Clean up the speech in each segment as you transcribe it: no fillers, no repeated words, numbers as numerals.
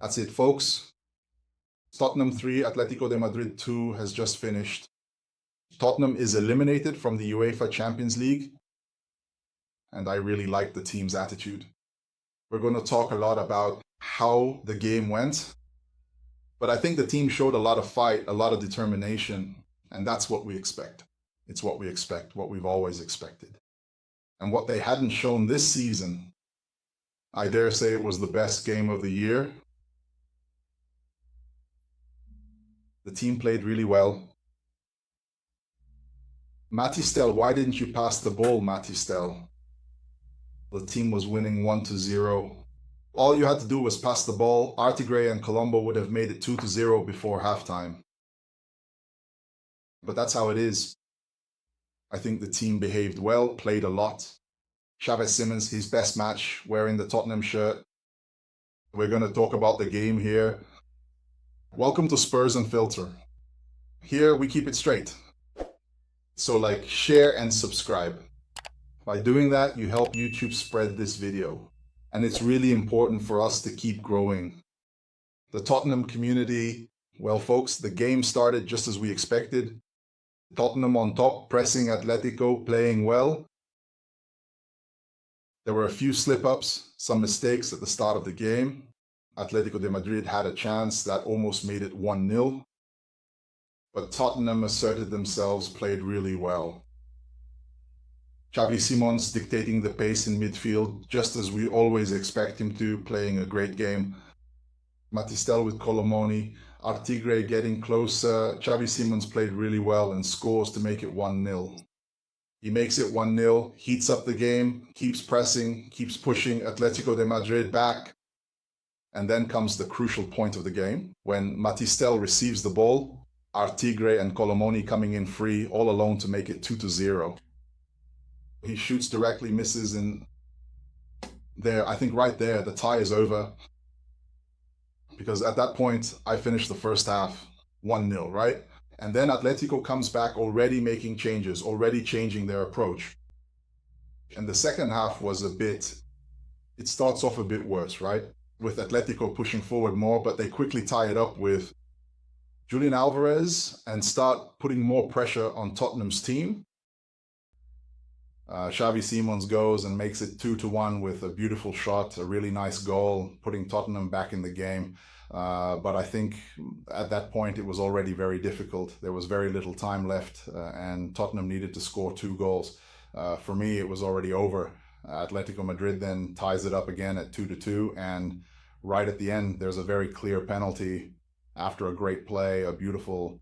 That's it, folks. Tottenham 3, Atletico de Madrid 2 has just finished. Tottenham is eliminated from the UEFA Champions League, and I really like the team's attitude. We're going to talk a lot about how the game went, but I think the team showed a lot of fight, a lot of determination, and that's what we expect. It's what we expect, what we've always expected. And what they hadn't shown this season, I dare say it was the best game of the year. The team played really well. Mathys Tel, why didn't you pass the ball, Mathys Tel? The team was winning 1-0. All you had to do was pass the ball. Artigray and Colombo would have made it 2-0 before halftime. But that's how it is. I think the team behaved well, played a lot. Xavi Simons, his best match, wearing the Tottenham shirt. We're going to talk about the game here. Welcome to Spurs and Filter. Here we keep it straight. So like, share and subscribe. By doing that, you help YouTube spread this video. And it's really important for us to keep growing. The Tottenham community, well folks, the game started just as we expected. Tottenham on top, pressing Atletico, playing well. There were a few slip-ups, some mistakes at the start of the game. Atletico de Madrid had a chance that almost made it 1-0. But Tottenham asserted themselves, played really well. Xavi Simons dictating the pace in midfield, just as we always expect him to, playing a great game. Mathys Tel with Kolo Muani, Artigray getting closer. Xavi Simons played really well and scores to make it 1-0. He makes it 1-0, heats up the game, keeps pressing, keeps pushing Atletico de Madrid back. And then comes the crucial point of the game, when Mathys Tel receives the ball, Artigray and Kolo Muani coming in free, all alone to make it 2-0. He shoots directly, misses, and there, I think right there, the tie is over. Because at that point, I finished the first half 1-0, right? And then Atletico comes back already making changes, already changing their approach. And the second half was it starts off a bit worse, right? With Atletico pushing forward more, but they quickly tie it up with Julian Alvarez and start putting more pressure on Tottenham's team. Xavi Simons goes and makes it 2-1 with a beautiful shot, a really nice goal, putting Tottenham back in the game. But I think at that point it was already very difficult. There was very little time left and Tottenham needed to score 2 goals. For me, it was already over. Atletico Madrid then ties it up again at 2-2, and right at the end there's a very clear penalty after a great play, a beautiful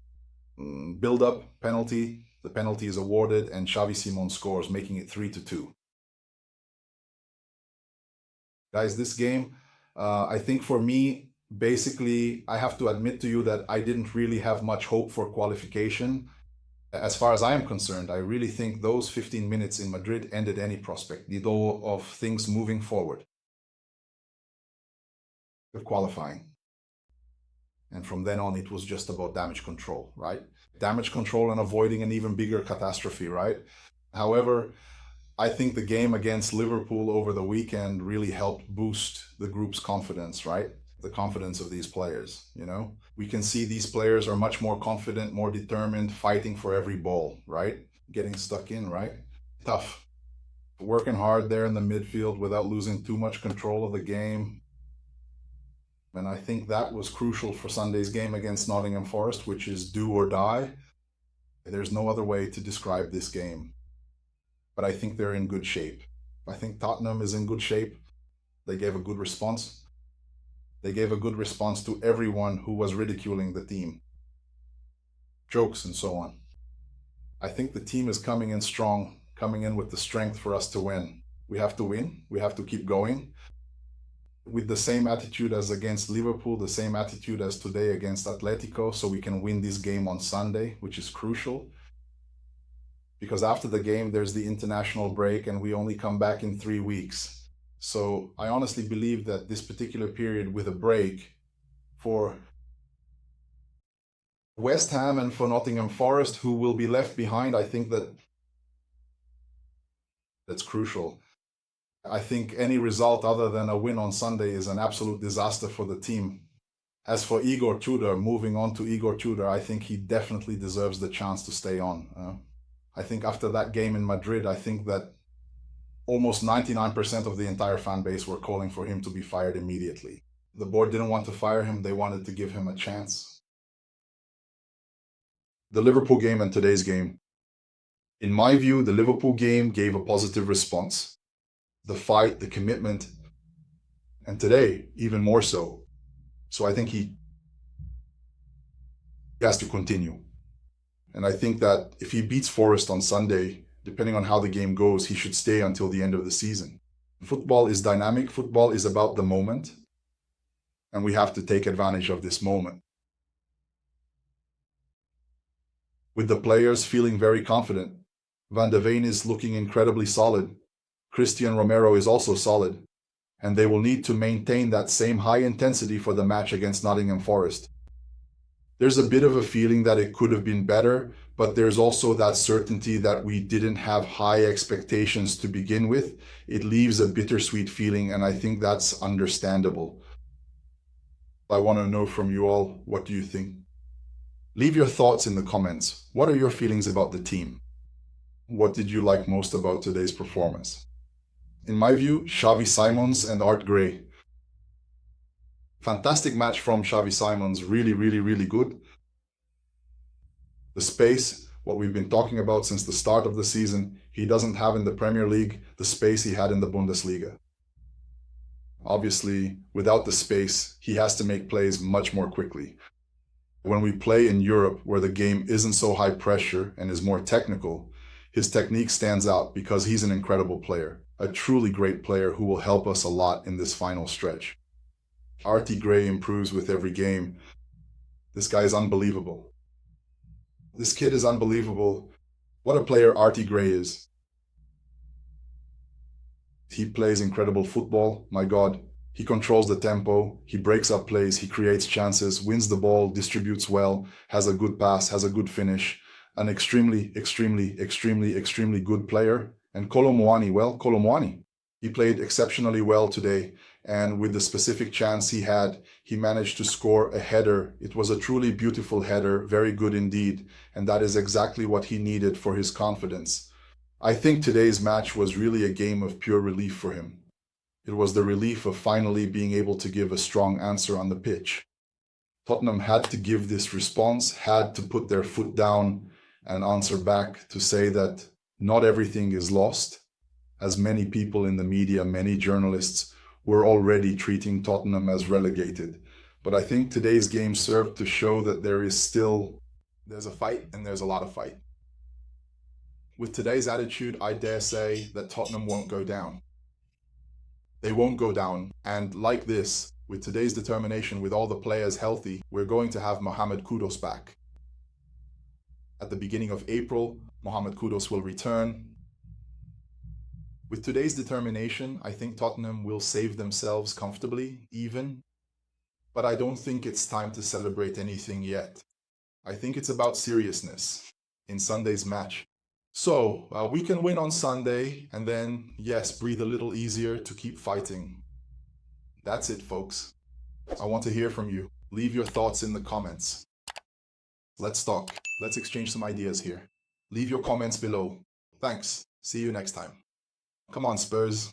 build-up penalty. The penalty is awarded and Xavi Simons scores, making it 3-2. Guys, this game, I think for me, basically, I have to admit to you that I didn't really have much hope for qualification. As far as I am concerned, I really think those 15 minutes in Madrid ended any prospect, the door of things moving forward, of qualifying. And from then on, it was just about damage control, right? Damage control and avoiding an even bigger catastrophe, right? However, I think the game against Liverpool over the weekend really helped boost the group's confidence, right? The confidence of these players, you know? We can see these players are much more confident, more determined, fighting for every ball, right? Getting stuck in, right? Tough. Working hard there in the midfield without losing too much control of the game. And I think that was crucial for Sunday's game against Nottingham Forest, which is do or die. There's no other way to describe this game. But I think they're in good shape. I think Tottenham is in good shape. They gave a good response. They gave a good response to everyone who was ridiculing the team. Jokes and so on. I think the team is coming in strong, coming in with the strength for us to win. We have to win. We have to keep going. With the same attitude as against Liverpool, the same attitude as today against Atletico, so we can win this game on Sunday, which is crucial. Because after the game, there's the international break and we only come back in 3 weeks. So I honestly believe that this particular period with a break for West Ham and for Nottingham Forest, who will be left behind, I think that's crucial. I think any result other than a win on Sunday is an absolute disaster for the team. As for Igor Tudor, moving on to Igor Tudor, I think he definitely deserves the chance to stay on. I think after that game in Madrid, I think that almost 99% of the entire fan base were calling for him to be fired immediately. The board didn't want to fire him, they wanted to give him a chance. The Liverpool game and today's game. In my view, the Liverpool game gave a positive response. The fight, the commitment, and today, even more so. So I think he has to continue. And I think that if he beats Forest on Sunday, depending on how the game goes, he should stay until the end of the season. Football is dynamic. Football is about the moment. And we have to take advantage of this moment. With the players feeling very confident, Van de Ven is looking incredibly solid. Christian Romero is also solid. And they will need to maintain that same high intensity for the match against Nottingham Forest. There's a bit of a feeling that it could have been better, but there's also that certainty that we didn't have high expectations to begin with. It leaves a bittersweet feeling, and I think that's understandable. I want to know from you all, what do you think? Leave your thoughts in the comments. What are your feelings about the team? What did you like most about today's performance? In my view, Xavi Simons and Art Gray. Fantastic match from Xavi Simons, really good. The space, what we've been talking about since the start of the season, he doesn't have in the Premier League the space he had in the Bundesliga. Obviously, without the space, he has to make plays much more quickly. When we play in Europe, where the game isn't so high pressure and is more technical, his technique stands out because he's an incredible player, a truly great player who will help us a lot in this final stretch. Artie Gray improves with every game. This guy is unbelievable. This kid is unbelievable. What a player Artie Gray is. He plays incredible football, my God. He controls the tempo, he breaks up plays, he creates chances, wins the ball, distributes well, has a good pass, has a good finish. An extremely good player. And Kolo Muani, well, Kolo Muani. He played exceptionally well today, and with the specific chance he had, he managed to score a header. It was a truly beautiful header, very good indeed, and that is exactly what he needed for his confidence. I think today's match was really a game of pure relief for him. It was the relief of finally being able to give a strong answer on the pitch. Tottenham had to give this response, had to put their foot down and answer back to say that not everything is lost, as many people in the media, many journalists were already treating Tottenham as relegated. But I think today's game served to show that there's a fight and there's a lot of fight. With today's attitude, I dare say that Tottenham won't go down. They won't go down, and like this, with today's determination, with all the players healthy, we're going to have Mohamed Kudus back. At the beginning of April, Mohamed Kudus will return. With today's determination, I think Tottenham will save themselves comfortably, even. But I don't think it's time to celebrate anything yet. I think it's about seriousness in Sunday's match. So, we can win on Sunday, and then, yes, breathe a little easier to keep fighting. That's it, folks. I want to hear from you. Leave your thoughts in the comments. Let's talk. Let's exchange some ideas here. Leave your comments below. Thanks. See you next time. Come on, Spurs.